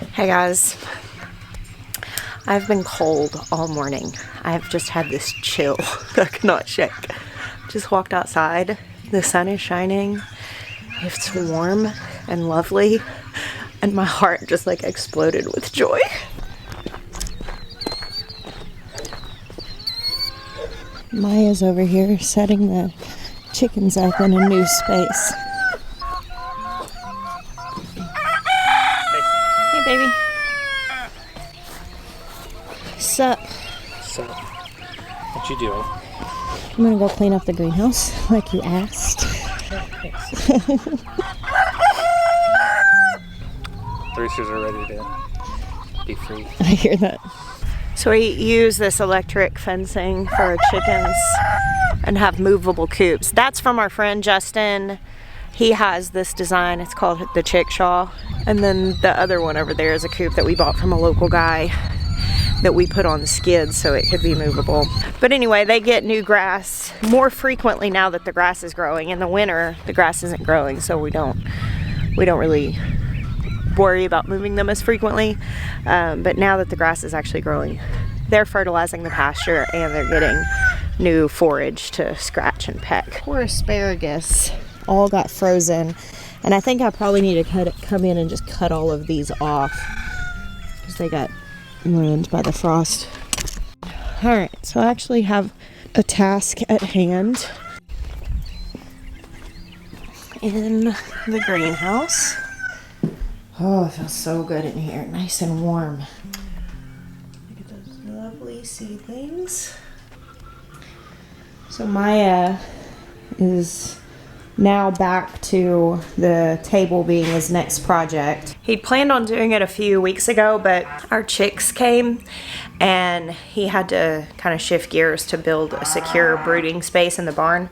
Hey guys, I've been cold all morning. I've just had this chill that I cannot shake. Just walked outside, the sun is shining, it's warm and lovely, and my heart just like exploded with joy. Maya's over here setting the chickens up in a new space. Hey baby. Sup? So, what you doing? I'm gonna go clean up the greenhouse like you asked. Roosters are ready to be free. I hear that. So we use this electric fencing for our chickens and have movable coops. That's from our friend Justin. He has this design. It's called the Chickshaw. And then the other one over there is a coop that we bought from a local guy that we put on the skids so it could be movable. But anyway, they get new grass more frequently now that the grass is growing. In the winter, the grass isn't growing, so we don't really worry about moving them as frequently. But now that the grass is actually growing, they're fertilizing the pasture and they're getting new forage to scratch and peck. Poor asparagus all got frozen, and I think I probably need to come in and just cut all of these off because they got ruined by the frost. All right, so I actually have a task at hand in the greenhouse. Oh, it feels so good in here, nice and warm. Look at those lovely seedlings. So Maya is now back to the table being his next project. He'd planned on doing it a few weeks ago, but our chicks came and he had to kind of shift gears to build a secure brooding space in the barn.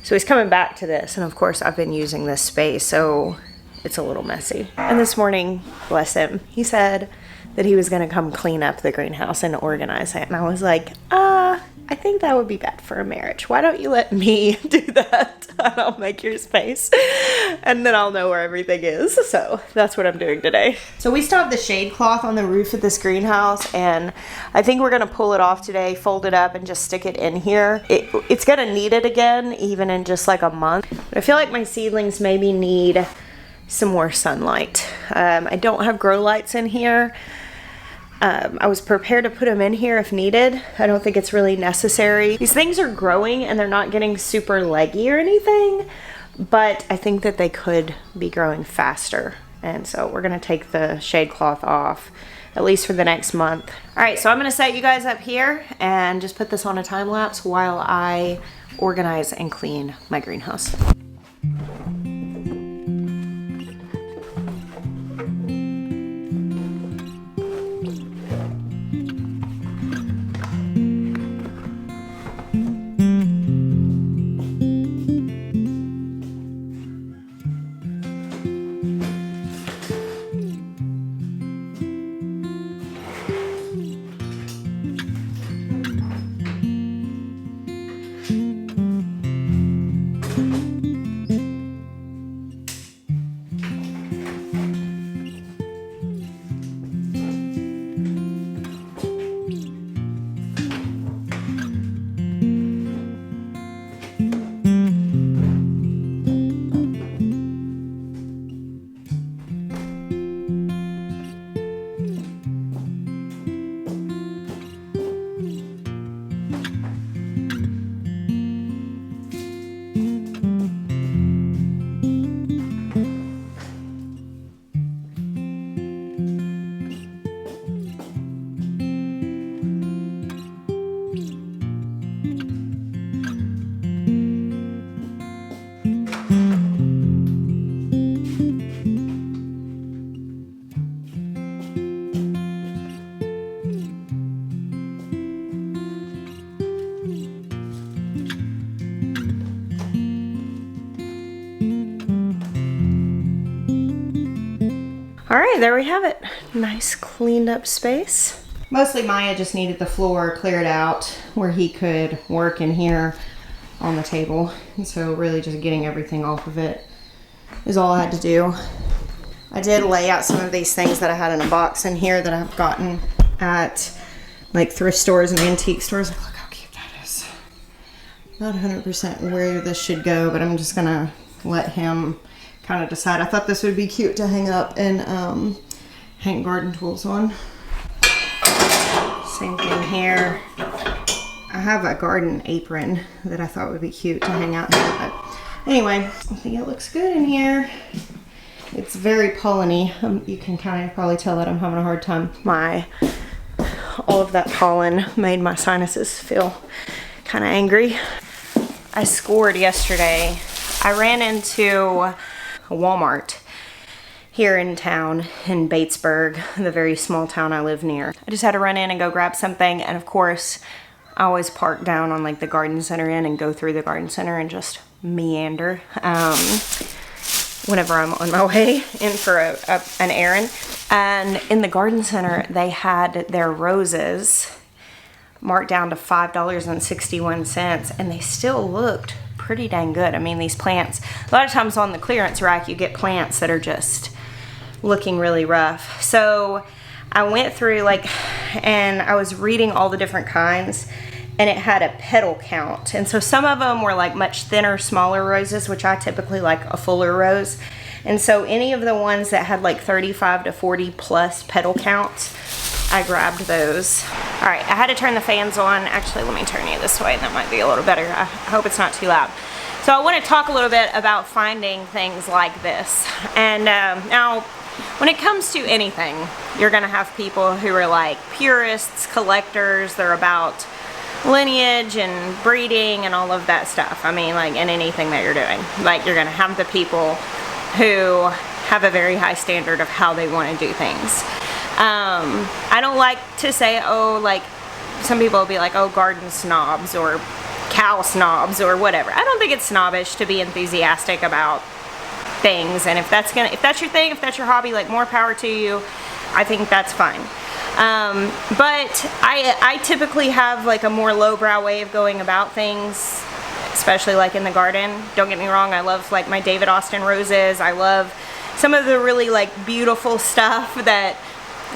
So he's coming back to this, and of course I've been using this space, so it's a little messy. And this morning, bless him, he said that he was gonna come clean up the greenhouse and organize it. And I was like, I think that would be bad for a marriage. Why don't you let me do that? And I'll make your space and then I'll know where everything is. So that's what I'm doing today. So we still have the shade cloth on the roof of this greenhouse, and I think we're gonna pull it off today, fold it up and just stick it in here. It's gonna need it again, even in just like a month. But I feel like my seedlings maybe need some more sunlight. I don't have grow lights in here. I was prepared to put them in here if needed. I don't think it's really necessary. These things are growing and they're not getting super leggy or anything, but I think that they could be growing faster. And so we're gonna take the shade cloth off, at least for the next month. All right, so I'm gonna set you guys up here and just put this on a time lapse while I organize and clean my greenhouse. All right, there we have it. Nice cleaned up space. Mostly Maya just needed the floor cleared out where he could work in here on the table. And so really just getting everything off of it is all I had to do. I did lay out some of these things that I had in a box in here that I've gotten at like thrift stores and antique stores. Look how cute that is. Not 100% where this should go, but I'm just gonna let him kind of decide. I thought this would be cute to hang up and hang garden tools on. Same thing here. I have a garden apron that I thought would be cute to hang out here, but anyway, I think it looks good in here. It's very pollen-y. You can kind of probably tell that I'm having a hard time. All of that pollen made my sinuses feel kind of angry. I scored yesterday. I ran into a Walmart here in town in Batesburg, the very small town I live near. I just had to run in and go grab something, and of course I always park down on like the garden center end and go through the garden center and just meander whenever I'm on my way in for an errand. And in the garden center they had their roses marked down to $5.61, and they still looked pretty dang good. I mean, these plants, a lot of times on the clearance rack you get plants that are just looking really rough. So I went through and I was reading all the different kinds, and it had a petal count. And so some of them were like much thinner, smaller roses, which I typically like a fuller rose. And so any of the ones that had like 35 to 40 plus petal counts, I grabbed those. All right, I had to turn the fans on. Actually, let me turn you this way. That might be a little better. I hope it's not too loud. So I want to talk a little bit about finding things like this. And now, when it comes to anything, you're going to have people who are like purists, collectors. They're about lineage and breeding and all of that stuff. I mean, like in anything that you're doing. Like, you're going to have the people who have a very high standard of how they want to do things. I don't like to say, oh, like some people will be like, oh, garden snobs or cow snobs or whatever. I don't think it's snobbish to be enthusiastic about things, and if that's your thing, if that's your hobby, like, more power to you. I think that's fine. But I typically have like a more lowbrow way of going about things, especially like in the garden. Don't get me wrong, I love like my David Austin roses. I love some of the really like beautiful stuff that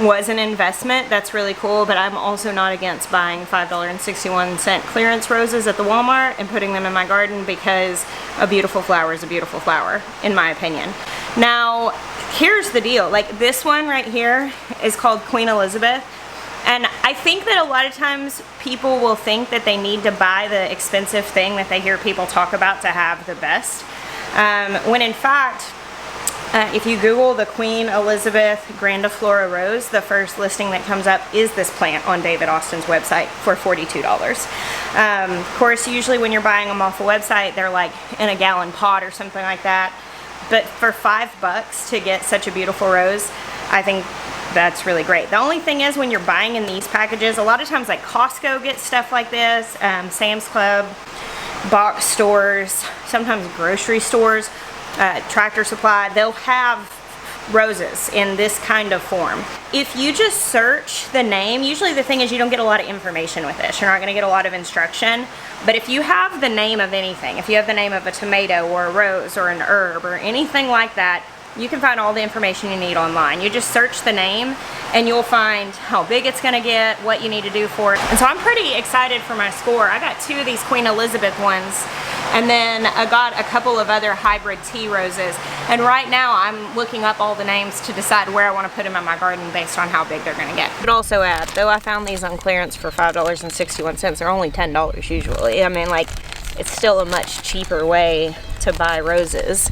was an investment. That's really cool, but I'm also not against buying $5.61 clearance roses at the Walmart and putting them in my garden, because a beautiful flower is a beautiful flower, in my opinion. Now, here's the deal. Like, this one right here is called Queen Elizabeth, and I think that a lot of times people will think that they need to buy the expensive thing that they hear people talk about to have the best, when in fact, if you Google the Queen Elizabeth grandiflora rose, the first listing that comes up is this plant on David Austin's website for $42. Of course, usually when you're buying them off a website, they're like in a gallon pot or something like that. But for $5 to get such a beautiful rose, I think that's really great. The only thing is, when you're buying in these packages, a lot of times like Costco gets stuff like this, Sam's Club, box stores, sometimes grocery stores, Tractor Supply, they'll have roses in this kind of form. If you just search the name, usually the thing is you don't get a lot of information with this. You're not going to get a lot of instruction. But if you have the name of anything, if you have the name of a tomato or a rose or an herb or anything like that, you can find all the information you need online. You just search the name and you'll find how big it's going to get, what you need to do for it. And so I'm pretty excited for my score. I got 2 of these Queen Elizabeth ones, and then I got a couple of other hybrid tea roses. And right now I'm looking up all the names to decide where I want to put them in my garden based on how big they're going to get. But also add, though I found these on clearance for $5.61, they're only $10 usually. I mean, like, it's still a much cheaper way to buy roses.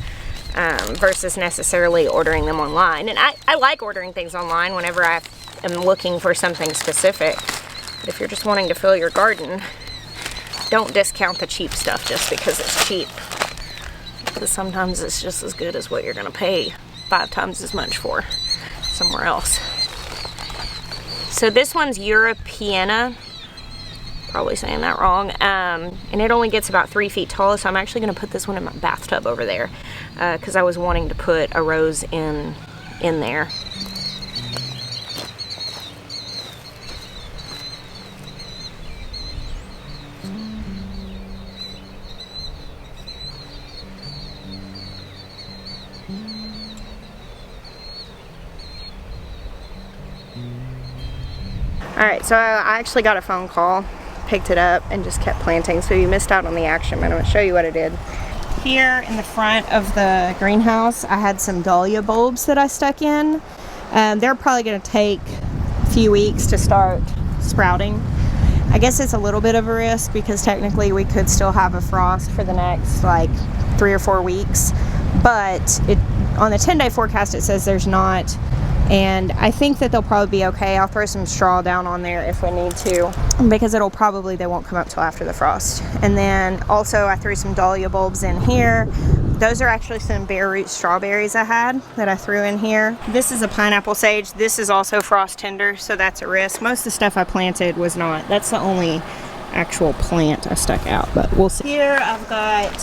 Versus necessarily ordering them online. And I like ordering things online whenever I am looking for something specific. But if you're just wanting to fill your garden, don't discount the cheap stuff just because it's cheap. Because sometimes it's just as good as what you're going to pay 5 times as much for somewhere else. So this one's Europeana. Probably saying that wrong, and it only gets about 3 feet tall, so I'm actually going to put this one in my bathtub over there, because I was wanting to put a rose in there. Alright, so I actually got a phone call, picked it up, and just kept planting. So you missed out on the action, but I'm going to show you what I did. Here in the front of the greenhouse, I had some dahlia bulbs that I stuck in. They're probably going to take a few weeks to start sprouting. I guess it's a little bit of a risk because technically we could still have a frost for the next like 3 or 4 weeks. But on the 10-day forecast it says there's not. And I think that they'll probably be okay. I'll throw some straw down on there if we need to, because they won't come up till after the frost. And then also I threw some dahlia bulbs in here. Those are actually some bare root strawberries I had that I threw in here. This is a pineapple sage. This is also frost tender, so that's a risk. Most of the stuff I planted was not. That's the only actual plant I stuck out, but we'll see. Here I've got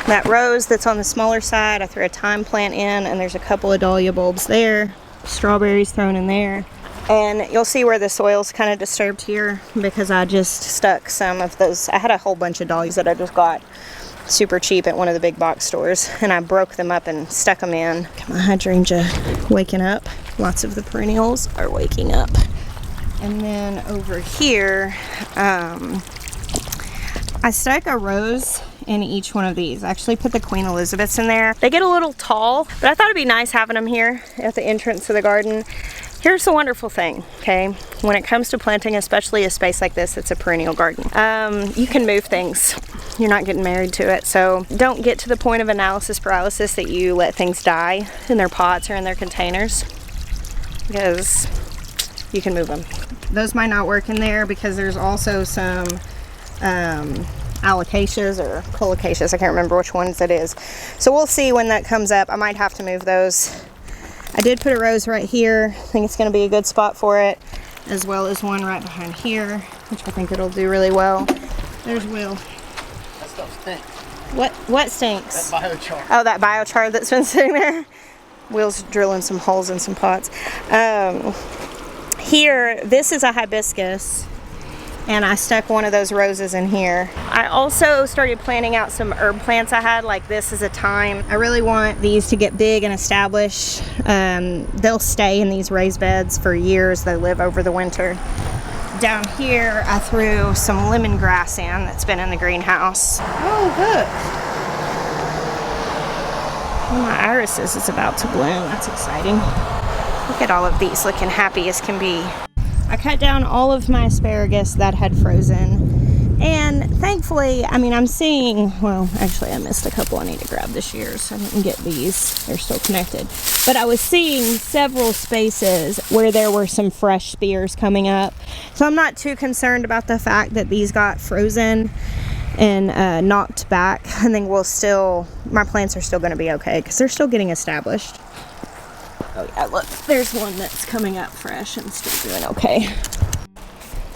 that rose that's on the smaller side. I threw a thyme plant in, and there's a couple of dahlia bulbs there. Strawberries thrown in there. And you'll see where the soil's kind of disturbed here because I just stuck some of those. I had a whole bunch of dahlias that I just got super cheap at one of the big box stores, and I broke them up and stuck them in. Got my hydrangea waking up. Lots of the perennials are waking up. And then over here, I stuck a rose in each one of these. I actually put the Queen Elizabeths in there. They get a little tall, but I thought it'd be nice having them here at the entrance to the garden. Here's the wonderful thing, okay? When it comes to planting, especially a space like this, it's a perennial garden. You can move things. You're not getting married to it, so don't get to the point of analysis paralysis that you let things die in their pots or in their containers, because you can move them. Those might not work in there because there's also some alocasias or colocaceas. I can't remember which ones it is. So we'll see when that comes up. I might have to move those. I did put a rose right here. I think it's going to be a good spot for it, as well as one right behind here, which I think it'll do really well. There's Will. That stuff stinks. What stinks? That biochar. Oh, that biochar that's been sitting there. Will's drilling some holes in some pots. Here, this is a hibiscus, and I stuck one of those roses in here. I also started planting out some herb plants I had, like this is a thyme. I really want these to get big and established. They'll stay in these raised beds for years. They live over the winter. Down here, I threw some lemongrass in that's been in the greenhouse. Oh, look. One of my irises is about to bloom. That's exciting. Look at all of these looking happy as can be. I cut down all of my asparagus that had frozen, and thankfully, I mean, I'm seeing, well, actually I missed a couple I need to grab this year, so I didn't get these. They're still connected. But I was seeing several spaces where there were some fresh spears coming up. So I'm not too concerned about the fact that these got frozen and knocked back. I think my plants are still going to be okay because they're still getting established. Oh yeah, look, there's one that's coming up fresh and still doing okay.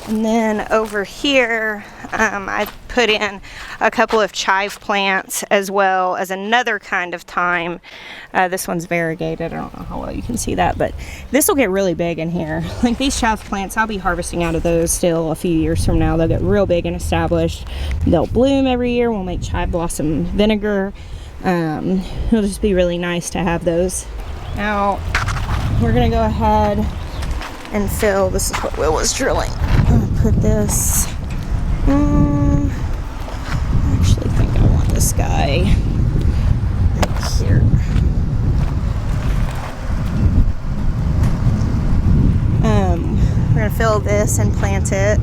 And then over here, I put in a couple of chive plants as well as another kind of thyme. This one's variegated. I don't know how well you can see that, but this will get really big in here. Like these chive plants, I'll be harvesting out of those still a few years from now. They'll get real big and established. They'll bloom every year. We'll make chive blossom vinegar. It'll just be really nice to have those. Now, we're going to go ahead and fill. This is what Will was drilling. I'm going to put this. I actually think I want this guy right here. We're going to fill this and plant it.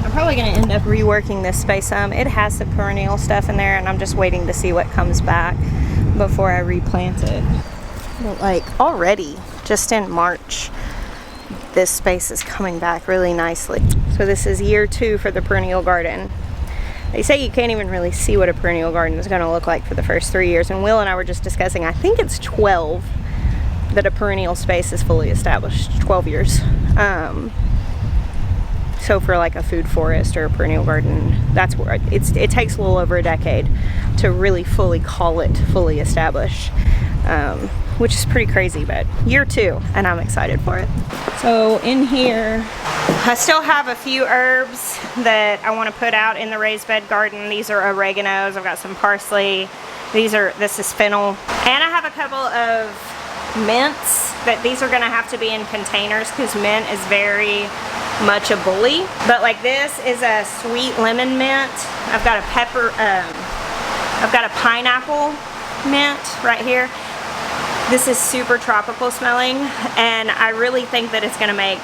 I'm probably going to end up reworking this space some. It has the perennial stuff in there, and I'm just waiting to see what comes back before I replant it. But like already, just in March, this space is coming back really nicely. So this is year 2 for the perennial garden. They say you can't even really see what a perennial garden is going to look like for the first 3 years. And Will and I were just discussing, I think it's 12 that a perennial space is fully established, 12 years. So for like a food forest or a perennial garden, that's where it takes a little over a decade to really fully call it fully established, which is pretty crazy, but year 2, and I'm excited for it. So in here, I still have a few herbs that I want to put out in the raised bed garden. These are oreganos. I've got some parsley. This is fennel. And I have a couple of mints, but these are gonna have to be in containers because mint is very much a bully. But like this is a sweet lemon mint. I've got a pepper, I've got a pineapple mint right here. This is super tropical smelling, and I really think that it's gonna make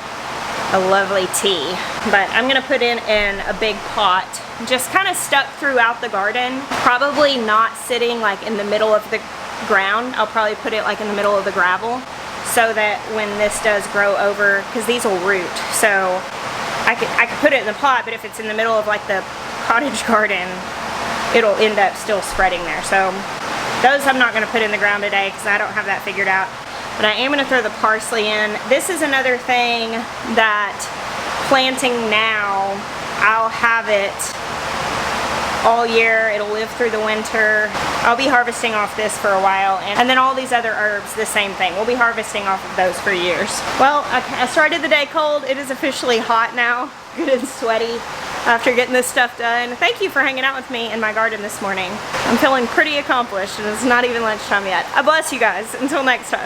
a lovely tea. But I'm gonna put it in a big pot, just kind of stuck throughout the garden, probably not sitting like in the middle of the ground. I'll probably put it like in the middle of the gravel, so that when this does grow over, because these will root, so I could put it in the pot, but if it's in the middle of like the cottage garden, it'll end up still spreading there. So those I'm not going to put in the ground today because I don't have that figured out. But I am going to throw the parsley in. This is another thing that planting now, I'll have it all year. It'll live through the winter. I'll be harvesting off this for a while, and then all these other herbs, the same thing. We'll be harvesting off of those for years. Well, I started the day cold. It is officially hot now, good and sweaty after getting this stuff done. Thank you for hanging out with me in my garden this morning. I'm feeling pretty accomplished, and it's not even lunchtime yet. I bless you guys. Until next time.